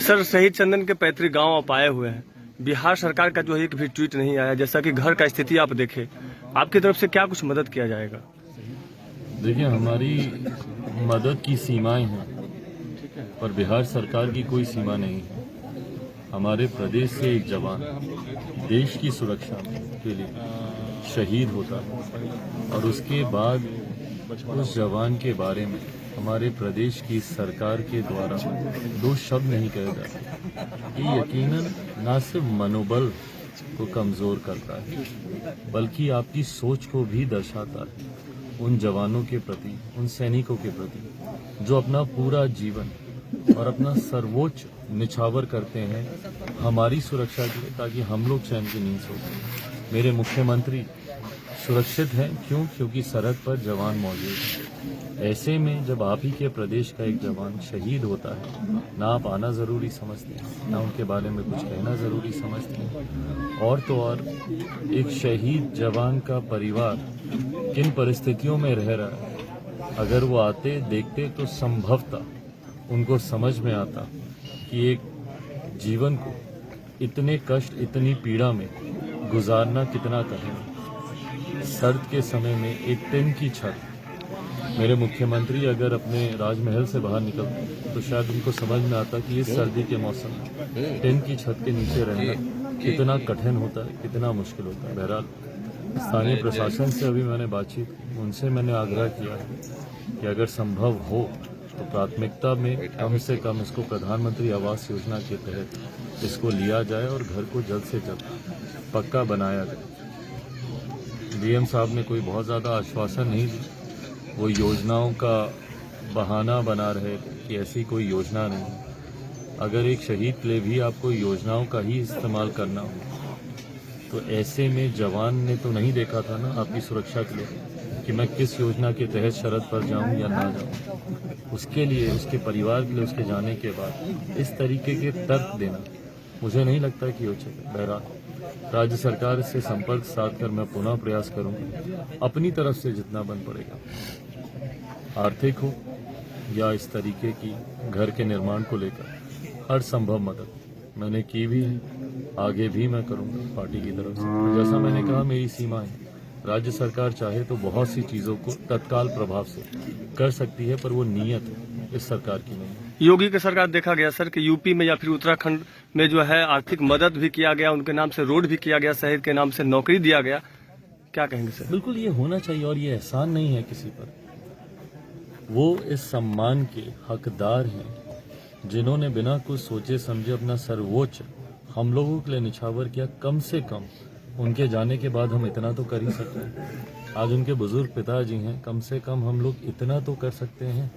Sir, शहीद चंदन के पैतृक गांव आप आए हुए हैं। बिहार सरकार का जो है एक भी ट्वीट नहीं आया, जैसा कि घर का स्थिति आप देखें, आपकी तरफ से क्या कुछ मदद किया जाएगा? देखिए, हमारी मदद की सीमाएं हैं, पर बिहार सरकार की कोई सीमा नहीं है। हमारे प्रदेश से एक जवान देश की सुरक्षा के लिए शहीद होता है और उसके बाद उस जवान के बारे में हमारे प्रदेश की सरकार के द्वारा दो शब्द नहीं कहे जाते। ये यकीनन न सिर्फ मनोबल को कमजोर करता है, बल्कि आपकी सोच को भी दर्शाता है उन जवानों के प्रति, उन सैनिकों के प्रति जो अपना पूरा जीवन और अपना सर्वोच्च निछावर करते हैं हमारी सुरक्षा के लिए, ताकि हम लोग चैन की नींद सो सकें। मेरे मुख्यमंत्री सुरक्षित हैं, क्योंकि सरहद पर जवान मौजूद है। ऐसे में जब आप ही के प्रदेश का एक जवान शहीद होता है, ना आप आना जरूरी समझते हैं, ना उनके बारे में कुछ कहना जरूरी समझते हैं। और तो और एक शहीद जवान का परिवार किन परिस्थितियों में रह रहा है, अगर वो आते देखते तो संभवतः उनको समझ में आता कि एक जीवन को इतने कष्ट, इतनी पीड़ा में गुजारना कितना कठिन है। सर्द के समय में एक टिन की छत, मेरे मुख्यमंत्री अगर अपने राजमहल से बाहर निकलते तो शायद उनको समझ में आता कि इस सर्दी के मौसम में टिन की छत के नीचे रहना कितना कठिन होता है, कितना मुश्किल होता है। बहरहाल स्थानीय प्रशासन से अभी मैंने बातचीत की, उनसे मैंने आग्रह किया है कि अगर संभव हो तो प्राथमिकता में कम से कम इसको प्रधानमंत्री आवास योजना के तहत इसको लिया जाए और घर को जल्द से जल्द पक्का बनाया जाए। डीएम साहब ने कोई बहुत ज़्यादा आश्वासन नहीं दी, वो योजनाओं का बहाना बना रहे कि ऐसी कोई योजना नहीं। अगर एक शहीद के लिए भी आपको योजनाओं का ही इस्तेमाल करना हो तो ऐसे में जवान ने तो नहीं देखा था ना आपकी सुरक्षा के लिए कि मैं किस योजना के तहत सरहद पर जाऊं या ना जाऊं। उसके लिए, उसके परिवार के लिए, उसके जाने के बाद इस तरीके के तर्क देना मुझे नहीं लगता कि उचित है। बहरहाल राज्य सरकार से संपर्क साध कर मैं पुनः प्रयास करूंगा, अपनी तरफ से जितना बन पड़ेगा, आर्थिक हो या इस तरीके की घर के निर्माण को लेकर हर संभव मदद मैंने की भी है, आगे भी मैं करूंगा पार्टी की तरफ से। जैसा मैंने कहा, मेरी सीमा है। राज्य सरकार चाहे तो बहुत सी चीजों को तत्काल प्रभाव से कर सकती है, पर वो नीयत इस सरकार की नहीं है। योगी की सरकार देखा गया सर कि यूपी में या फिर उत्तराखंड में जो है आर्थिक मदद भी किया गया, उनके नाम से रोड भी किया गया, शहीद के नाम से नौकरी दिया गया। क्या कहेंगे सर? बिल्कुल ये होना चाहिए और ये एहसान नहीं है किसी पर। वो इस सम्मान के हकदार हैं जिन्होंने बिना कुछ सोचे समझे अपना सर्वोच्च हम लोगों के लिए निछावर किया। कम से कम उनके जाने के बाद हम इतना तो कर ही सकते हैं। आज उनके बुजुर्ग पिताजी हैं, कम से कम हम लोग इतना तो कर सकते हैं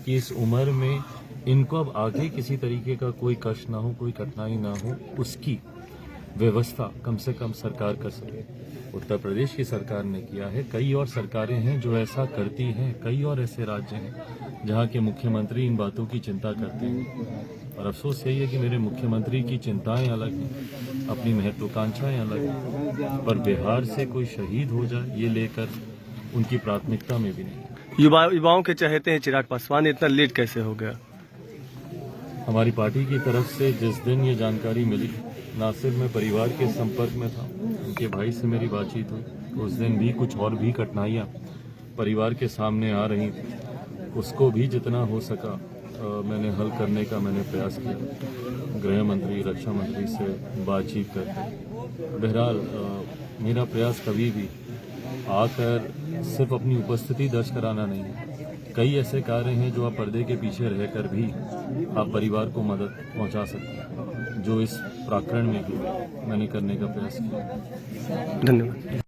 कि इस उम्र में इनको अब आगे किसी तरीके का कोई कष्ट ना हो, कोई कठिनाई ना हो, उसकी व्यवस्था कम से कम सरकार कर सके। उत्तर प्रदेश की सरकार ने किया है, कई और सरकारें हैं जो ऐसा करती हैं, कई और ऐसे राज्य हैं जहां के मुख्यमंत्री इन बातों की चिंता करते हैं। और अफसोस यही है कि मेरे मुख्यमंत्री की चिंताएं अलग हैं, अपनी महत्वाकांक्षाएं अलग हैं, पर बिहार से कोई शहीद हो जाए ये लेकर उनकी प्राथमिकता में भी नहीं। युवाओं के चहेते हैं चिराग पासवान, इतना लेट कैसे हो गया? हमारी पार्टी की तरफ से जिस दिन ये जानकारी मिली, ना सिर्फ मैं परिवार के संपर्क में था, उनके भाई से मेरी बातचीत हुई, तो उस दिन भी कुछ और भी कठिनाइयाँ परिवार के सामने आ रही थी। उसको भी जितना हो सका मैंने हल करने का प्रयास किया, गृह मंत्री, रक्षा मंत्री से बातचीत करके। बहरहाल मेरा प्रयास कभी भी आकर सिर्फ अपनी उपस्थिति दर्ज कराना नहीं है। कई ऐसे कार्य हैं जो आप पर्दे के पीछे रहकर भी आप परिवार को मदद पहुंचा सकते हैं, जो इस प्रकरण में भी मैंने करने का प्रयास किया। धन्यवाद।